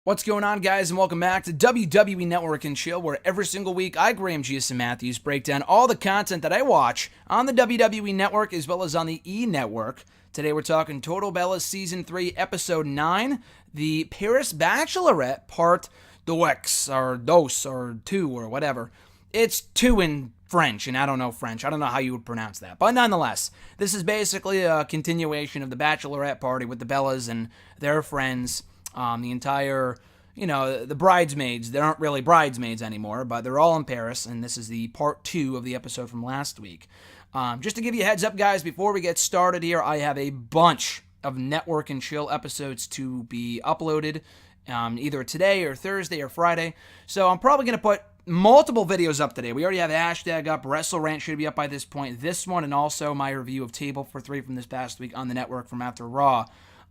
What's going on, guys, and welcome back to WWE Network and Chill, where every single week I, Graham Gius and Matthews, break down all the content that I watch on the WWE Network as well as on the E Network. Today we're talking Total Bellas Season 3, Episode 9, the Paris Bachelorette Part 2, or dos, or 2, or whatever. It's 2 in French, and I don't know French. I don't know how you would pronounce that. But nonetheless, this is basically a continuation of the Bachelorette Party with the Bellas and their friends. The entire, the bridesmaids, they aren't really bridesmaids anymore, but they're all in Paris, and this is the part 2 of the episode from last week. Just to give you a heads up, guys, before we get started here, I have a bunch of Network and Chill episodes to be uploaded, either today or Thursday or Friday, so I'm probably going to put multiple videos up today. We already have a hashtag up. WrestleRant should be up by this point. This one, and also my review of Table for 3 from this past week on the network from after Raw.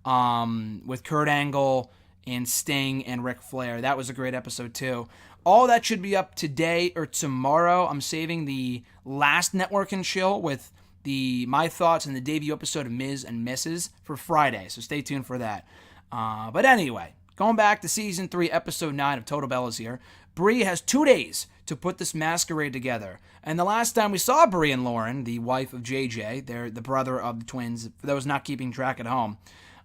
With Kurt Angle and Sting and Ric Flair. That was a great episode too. All that should be up today or tomorrow. I'm saving the last Network and Chill with my thoughts on the debut episode of Miz and Mrs. for Friday, so stay tuned for that. But anyway, going back to Season 3, Episode 9 of Total Bellas here, Brie has 2 days to put this masquerade together. And the last time we saw Brie and Lauren, the wife of JJ, they're the brother of the twins, for those not keeping track at home,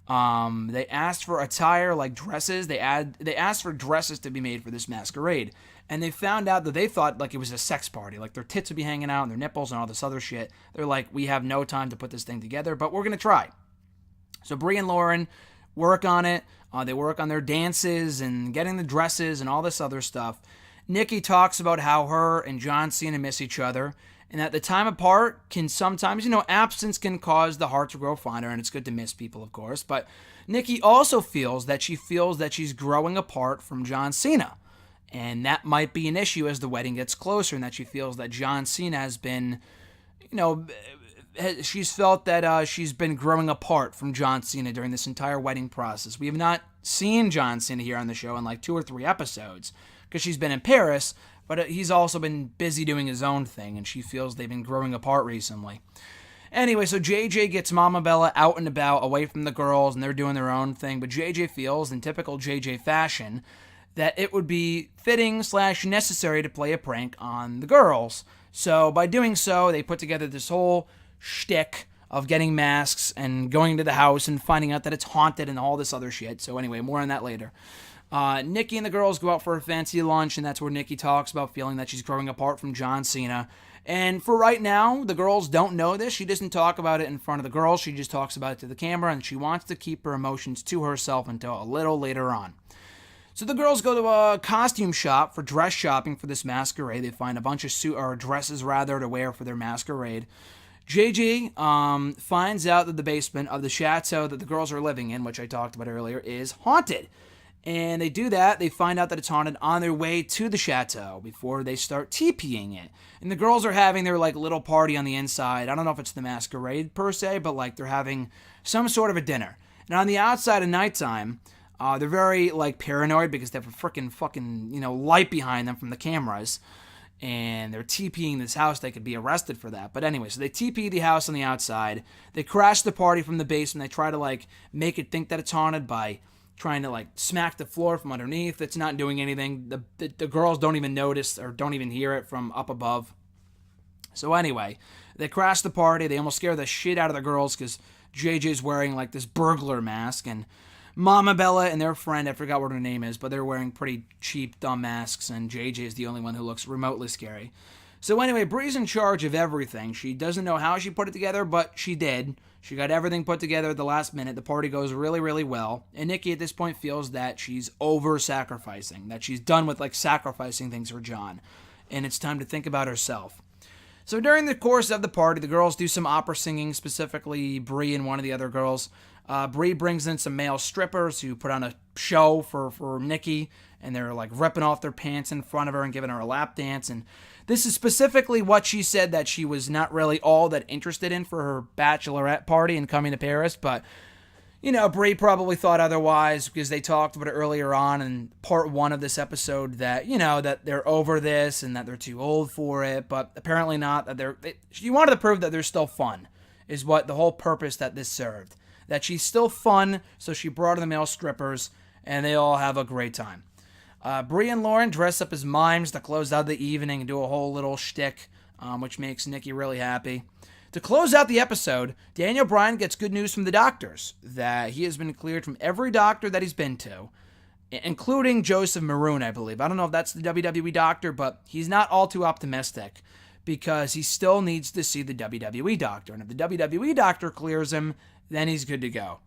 they asked for attire like dresses. They asked for dresses to be made for this masquerade, and they found out that they thought like it was a sex party, like their tits would be hanging out and their nipples and all this other shit. They're like, we have no time to put this thing together, but we're gonna try. So Brie and Lauren work on it. They work on their dances and getting the dresses and all this other stuff. Nikki talks about how her and John Cena miss each other, and that the time apart can sometimes, absence can cause the heart to grow fonder, and it's good to miss people, of course. But Nikki also feels that she's growing apart from John Cena, and that might be an issue as the wedding gets closer, and that she feels that John Cena has been, she's felt that she's been growing apart from John Cena during this entire wedding process. We have not seen John Cena here on the show in like 2 or 3 episodes because she's been in Paris, but he's also been busy doing his own thing, and she feels they've been growing apart recently. Anyway, so JJ gets Mama Bella out and about, away from the girls, and they're doing their own thing, but JJ feels, in typical JJ fashion, that it would be fitting / necessary to play a prank on the girls. So by doing so, they put together this whole shtick of getting masks and going to the house and finding out that it's haunted and all this other shit. So anyway, more on that later. Nikki and the girls go out for a fancy lunch, and that's where Nikki talks about feeling that she's growing apart from John Cena. And for right now, the girls don't know this. She doesn't talk about it in front of the girls. She just talks about it to the camera, and she wants to keep her emotions to herself until a little later on. So the girls go to a costume shop for dress shopping for this masquerade. They find a bunch of dresses to wear for their masquerade. JJ finds out that the basement of the chateau that the girls are living in, which I talked about earlier, is haunted. And they do that. They find out that it's haunted on their way to the chateau before they start TPing it. And the girls are having their like little party on the inside. I don't know if it's the masquerade per se, but like they're having some sort of a dinner. And on the outside at nighttime, they're very like paranoid because they have a fucking light behind them from the cameras. And they're TPing this house. They could be arrested for that. But anyway, so they TP the house on the outside. They crash the party from the basement. They try to like make it think that it's haunted by trying to like smack the floor from underneath. It's not doing anything. The girls don't even notice or don't even hear it from up above. So anyway, they crash the party. They almost scare the shit out of the girls because JJ's wearing like this burglar mask, and Mama Bella and their friend, I forgot what her name is, but they're wearing pretty cheap, dumb masks, and JJ is the only one who looks remotely scary. So anyway, Brie's in charge of everything. She doesn't know how she put it together, but she did. She got everything put together at the last minute. The party goes really, really well. And Nikki at this point feels that she's over-sacrificing, that she's done with like sacrificing things for John. And it's time to think about herself. So during the course of the party, the girls do some opera singing, specifically Brie and one of the other girls. Brie brings in some male strippers who put on a show for Nikki, and they're like ripping off their pants in front of her and giving her a lap dance. And this is specifically what she said that she was not really all that interested in for her bachelorette party and coming to Paris. But, Brie probably thought otherwise because they talked about it earlier on in part 1 of this episode that, that they're over this and that they're too old for it. But apparently not. She wanted to prove that they're still fun is what the whole purpose that this served. That she's still fun, so she brought in the male strippers. and they all have a great time. Brie and Lauren dress up as mimes to close out the evening and do a whole little shtick, which makes Nikki really happy. To close out the episode, Daniel Bryan gets good news from the doctors that he has been cleared from every doctor that he's been to, including Joseph Maroon, I believe. I don't know if that's the WWE doctor, but he's not all too optimistic because he still needs to see the WWE doctor. And if the WWE doctor clears him, then he's good to go.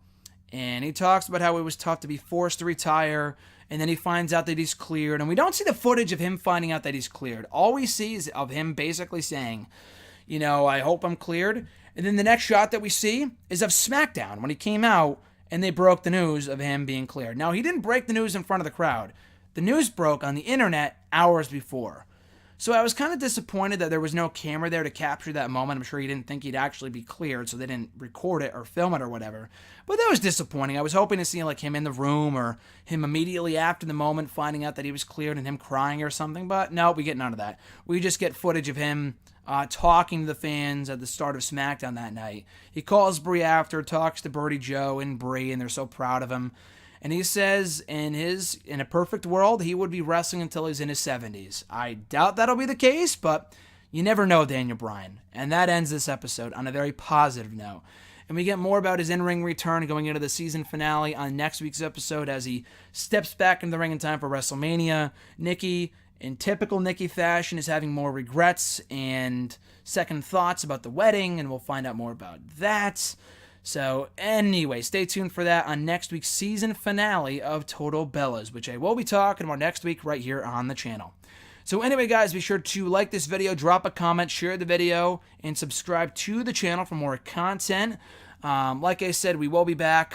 And he talks about how it was tough to be forced to retire, and then he finds out that he's cleared. And we don't see the footage of him finding out that he's cleared. All we see is of him basically saying, I hope I'm cleared. And then the next shot that we see is of SmackDown when he came out and they broke the news of him being cleared. Now, he didn't break the news in front of the crowd. The news broke on the internet hours before. So I was kind of disappointed that there was no camera there to capture that moment. I'm sure he didn't think he'd actually be cleared, so they didn't record it or film it or whatever. But that was disappointing. I was hoping to see him in the room or him immediately after the moment finding out that he was cleared and him crying or something. But no, we get none of that. We just get footage of him talking to the fans at the start of SmackDown that night. He calls Brie after, talks to Birdie Joe and Brie, and they're so proud of him. And he says in a perfect world, he would be wrestling until he's in his 70s. I doubt that'll be the case, but you never know, Daniel Bryan. And that ends this episode on a very positive note. And we get more about his in-ring return going into the season finale on next week's episode as he steps back in the ring in time for WrestleMania. Nikki, in typical Nikki fashion, is having more regrets and second thoughts about the wedding, and we'll find out more about that. So anyway, stay tuned for that on next week's season finale of Total Bellas, which I will be talking about next week right here on the channel. So anyway, guys, be sure to like this video, drop a comment, share the video, and subscribe to the channel for more content. Like I said, we will be back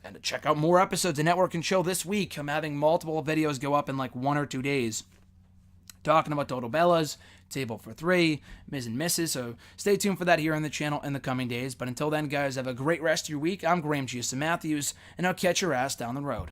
and to check out more episodes of Network and Chill this week. I'm having multiple videos go up in like 1 or 2 days talking about Total Bellas, Table for Three, Ms. and Mrs. So stay tuned for that here on the channel in the coming days. But until then, guys, have a great rest of your week. I'm Graham G. Matthews, and I'll catch your ass down the road.